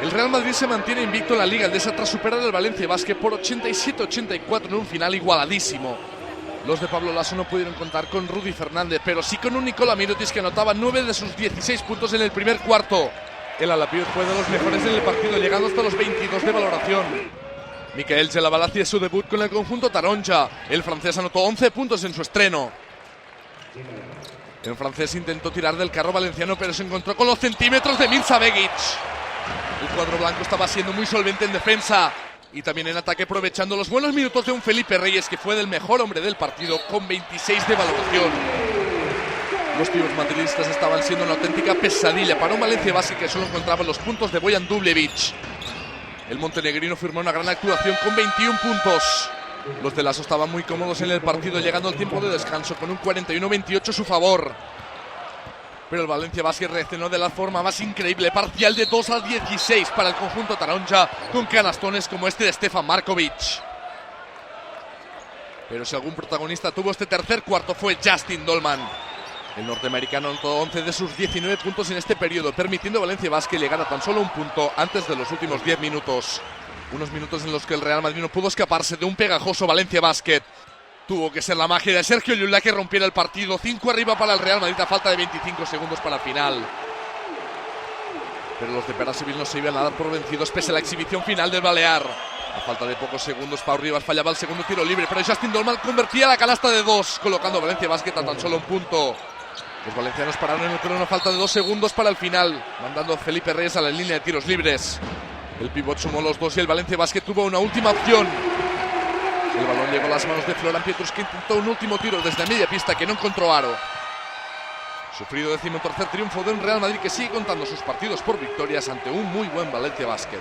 El Real Madrid se mantiene invicto en la Liga Endesa tras superar al Valencia Basket por 87-84 en un final igualadísimo. Los de Pablo Laso no pudieron contar con Rudy Fernández, pero sí con un Nikola Mirotic que anotaba 9 de sus 16 puntos en el primer cuarto. El Alapius fue de los mejores en el partido, llegando hasta los 22 de valoración. Michael Gelabal hacía su debut con el conjunto taronja. El francés anotó 11 puntos en su estreno. El francés intentó tirar del carro valenciano, pero se encontró con los centímetros de Mirza Begic. El cuadro blanco estaba siendo muy solvente en defensa y también en ataque, aprovechando los buenos minutos de un Felipe Reyes que fue el mejor hombre del partido con 26 de valoración. Los pibos madridistas estaban siendo una auténtica pesadilla para un Valencia Basket que solo encontraba los puntos de Bojan Dublevic. El montenegrino firmó una gran actuación con 21 puntos. Los de Laso estaban muy cómodos en el partido, llegando al tiempo de descanso con un 41-28 a su favor. Pero el Valencia Basket reaccionó de la forma más increíble, parcial de 2-16 para el conjunto taronja, con canastones como este de Stefan Markovic. Pero si algún protagonista tuvo este tercer cuarto fue Justin Dolman. El norteamericano anotó 11 de sus 19 puntos en este periodo, permitiendo a Valencia Basket llegar a tan solo un punto antes de los últimos 10 minutos. Unos minutos en los que el Real Madrid no pudo escaparse de un pegajoso Valencia Basket. Tuvo que ser la magia de Sergio Llull la que rompiera el partido. 5 arriba para el Real Madrid a falta de 25 segundos para el final. Pero los de Peraseville no se iban a dar por vencidos pese a la exhibición final del Balear. A falta de pocos segundos, Pau Rivas fallaba el segundo tiro libre, pero Justin Dolman convertía la canasta de 2, colocando a Valencia Basket a tan solo un punto. Los valencianos pararon en el crono a falta de 2 segundos para el final, mandando a Felipe Reyes a la línea de tiros libres. El pívot sumó los 2 y el Valencia Basket tuvo una última opción. El balón llegó a las manos de Florian Pietrus, que intentó un último tiro desde media pista que no encontró aro. Sufrido 13º triunfo de un Real Madrid que sigue contando sus partidos por victorias ante un muy buen Valencia Basket.